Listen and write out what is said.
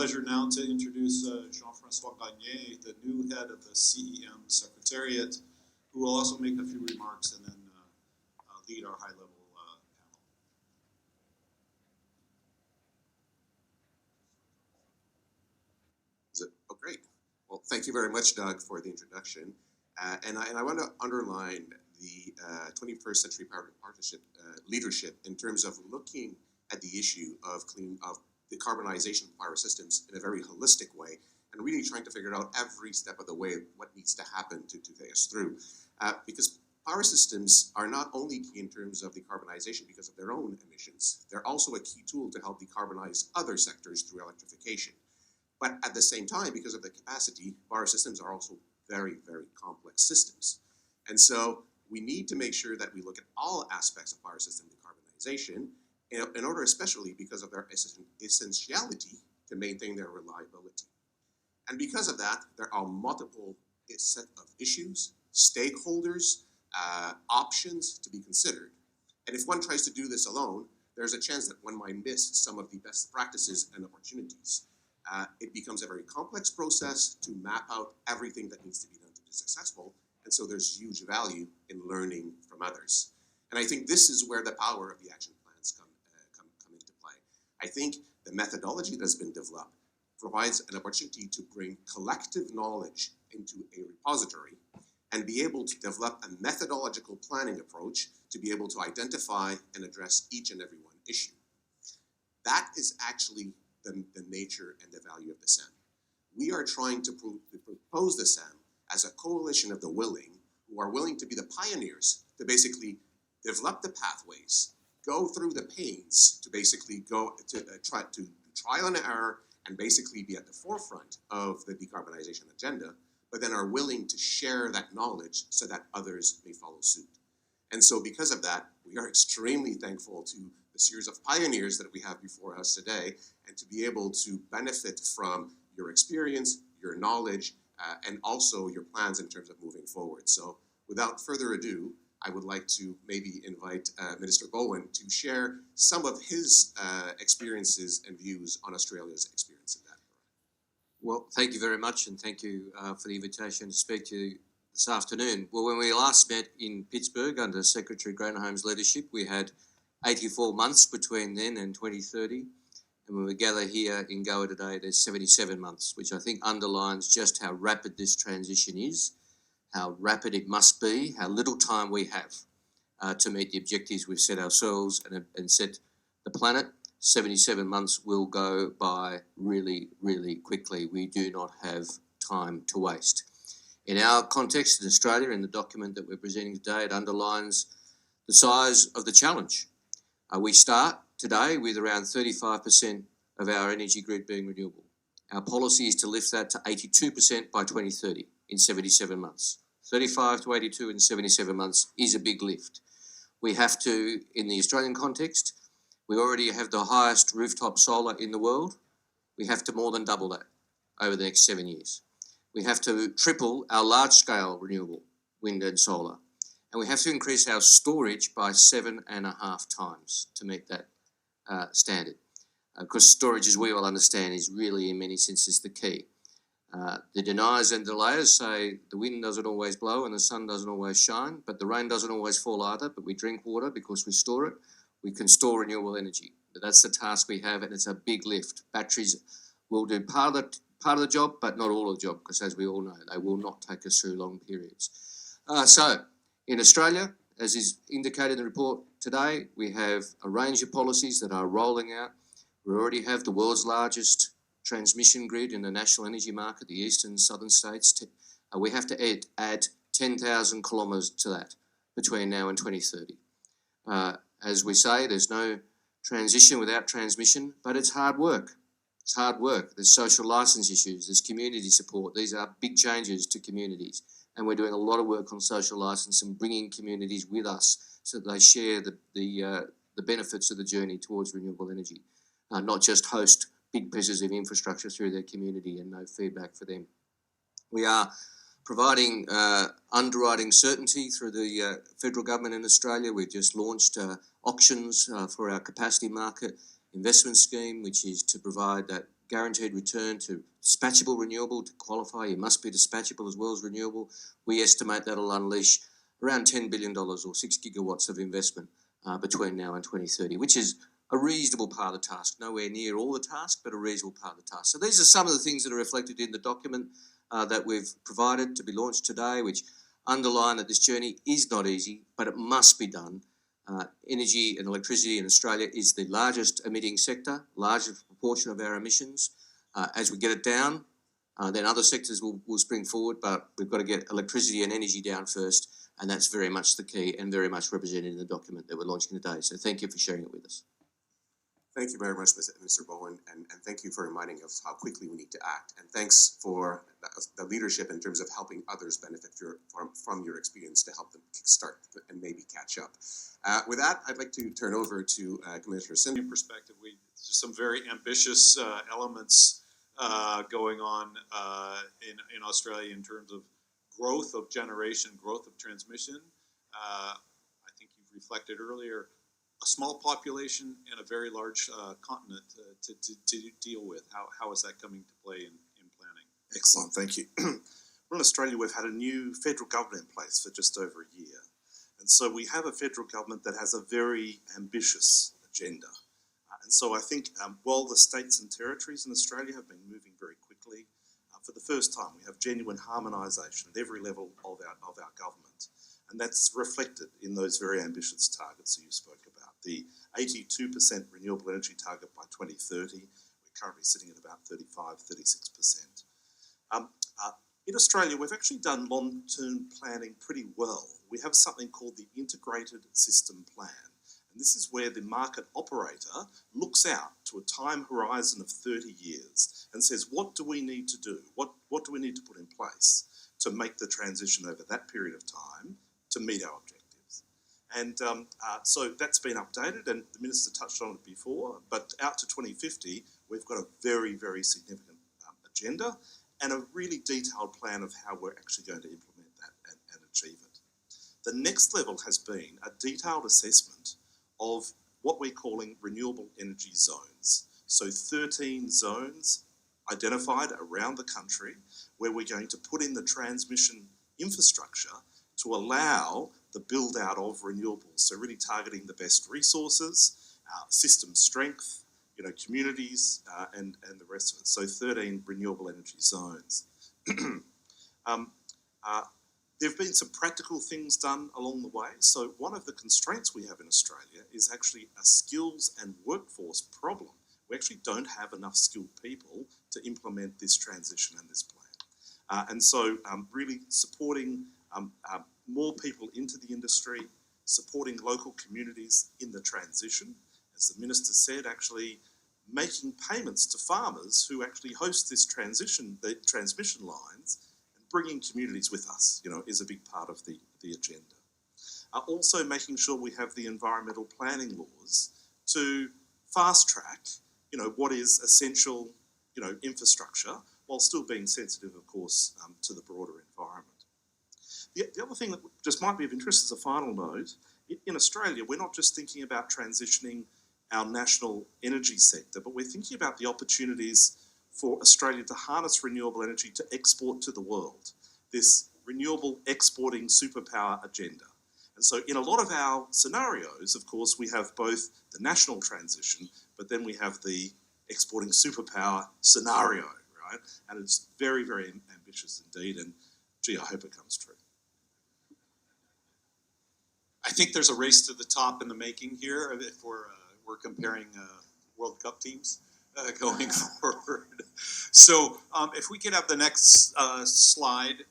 pleasure now to introduce Jean-Francois Gagné, the new head of the CEM Secretariat, who will also make a few remarks and then lead our high-level panel. Is it? Oh, great. Well, thank you very much, Doug, for the introduction. And I want to underline the 21st Century Power Partnership leadership in terms of looking at the issue of decarbonization of power systems in a very holistic way, and really trying to figure out every step of the way what needs to happen to take us through. Because power systems are not only key in terms of decarbonization because of their own emissions, they're also a key tool to help decarbonize other sectors through electrification. But at the same time, because of the capacity, power systems are also very, very complex systems. And so we need to make sure that we look at all aspects of power system decarbonization in order especially because of their essentiality to maintain their reliability. And because of that, there are multiple set of issues, stakeholders, options to be considered. And if one tries to do this alone, there's a chance that one might miss some of the best practices and opportunities. It becomes a very complex process to map out everything that needs to be done to be successful. And so there's huge value in learning from others. And I think this is where the power of the action plans come into play. I think the methodology that's been developed provides an opportunity to bring collective knowledge into a repository and be able to develop a methodological planning approach to be able to identify and address each and every one issue. That is actually the nature and the value of the CEM. We are trying to propose the CEM as a coalition of the willing, who are willing to be the pioneers to basically develop the pathways, go through the pains to basically go to try to do trial and error and basically be at the forefront of the decarbonization agenda, but then are willing to share that knowledge so that others may follow suit. And so because of that, we are extremely thankful to the series of pioneers that we have before us today, and to be able to benefit from your experience, your knowledge, and also your plans in terms of moving forward. So without further ado, I would like to maybe invite Minister Bowen to share some of his experiences and views on Australia's experience in that. Well, thank you very much, and thank you for the invitation to speak to you this afternoon. Well, when we last met in Pittsburgh under Secretary Granholm's leadership, we had 84 months between then and 2030. And when we gather here in Goa today, there's 77 months, which I think underlines just how rapid this transition is, how rapid it must be, how little time we have to meet the objectives we've set ourselves and set the planet. 77 months will go by really, really quickly. We do not have time to waste. In our context in Australia, in the document that we're presenting today, it underlines the size of the challenge. We start today with around 35% of our energy grid being renewable. Our policy is to lift that to 82% by 2030 in 77 months. 35 to 82 in 77 months is a big lift. We have to, in the Australian context, we already have the highest rooftop solar in the world. We have to more than double that over the next 7 years. We have to triple our large-scale renewable wind and solar. And we have to increase our storage by 7.5 times to meet that standard. Because storage, as we all understand, is really in many senses the key. The deniers and delayers say the wind doesn't always blow and the sun doesn't always shine, but the rain doesn't always fall either, but we drink water because we store it. We can store renewable energy. But that's the task we have, and it's a big lift. Batteries will do part of the job, but not all of the job, because as we all know, they will not take us through long periods. So in Australia, as is indicated in the report today, we have a range of policies that are rolling out. We already have the world's largest transmission grid in the national energy market, the eastern and southern states. We have to add 10,000 kilometres to that between now and 2030. As we say, there's no transition without transmission, but it's hard work. It's hard work. There's social licence issues. There's community support. These are big changes to communities. And we're doing a lot of work on social licence and bringing communities with us so that they share the benefits of the journey towards renewable energy, not just host big pieces of infrastructure through their community and no feedback for them. We are providing underwriting certainty through the federal government in Australia. We've just launched auctions for our capacity market investment scheme, which is to provide that guaranteed return to dispatchable renewable. To qualify, you must be dispatchable as well as renewable. We estimate that'll unleash around $10 billion or 6 gigawatts of investment between now and 2030, which is a reasonable part of the task, nowhere near all the task, but a reasonable part of the task. So these are some of the things that are reflected in the document that we've provided to be launched today, which underline that this journey is not easy, but it must be done. Energy and electricity in Australia is the largest emitting sector, largest proportion of our emissions. As we get it down, then other sectors will spring forward, but we've got to get electricity and energy down first, and that's very much the key and very much represented in the document that we're launching today. So thank you for sharing it with us. Thank you very much, Mr. Bowen, and thank you for reminding us how quickly we need to act. And thanks for the leadership in terms of helping others benefit from your experience to help them kickstart and maybe catch up. With that, I'd like to turn over to Commissioner Sim. Perspective, there's some very ambitious elements going on in Australia in terms of growth of generation, growth of transmission. I think you've reflected earlier, a small population and a very large continent to deal with. How is that coming to play in planning? Excellent, thank you. Well, in Australia, we've had a new federal government in place for just over a year. And so we have a federal government that has a very ambitious agenda. And so I think while the states and territories in Australia have been moving very quickly, for the first time we have genuine harmonisation at every level of our government. And that's reflected in those very ambitious targets that you spoke about. The 82% renewable energy target by 2030, we're currently sitting at about 35-36%. In Australia, we've actually done long-term planning pretty well. We have something called the Integrated System Plan. And this is where the market operator looks out to a time horizon of 30 years and says, what do we need to do? What do we need to put in place to make the transition over that period of time to meet our objectives? And so that's been updated, and the Minister touched on it before, but out to 2050, we've got a very, very significant agenda and a really detailed plan of how we're actually going to implement that and achieve it. The next level has been a detailed assessment of what we're calling renewable energy zones. So 13 zones identified around the country where we're going to put in the transmission infrastructure to allow the build out of renewables. So really targeting the best resources, system strength, communities, and the rest of it. So 13 renewable energy zones. There have been some practical things done along the way. So one of the constraints we have in Australia is actually a skills and workforce problem. We actually don't have enough skilled people to implement this transition and this plan. And so really supporting more people into the industry, supporting local communities in the transition. As the Minister said, actually making payments to farmers who actually host this transition, the transmission lines, and bringing communities with us, is a big part of the agenda. Also making sure we have the environmental planning laws to fast track, what is essential, infrastructure, while still being sensitive, of course, to the broader environment. The other thing that just might be of interest as a final note, in Australia, we're not just thinking about transitioning our national energy sector, but we're thinking about the opportunities for Australia to harness renewable energy to export to the world, this renewable exporting superpower agenda. And so in a lot of our scenarios, of course, we have both the national transition, but then we have the exporting superpower scenario, right? And it's very, very ambitious indeed, and gee, I hope it comes true. I think there's a race to the top in the making here if we're comparing World Cup teams going forward. So if we could have the next slide.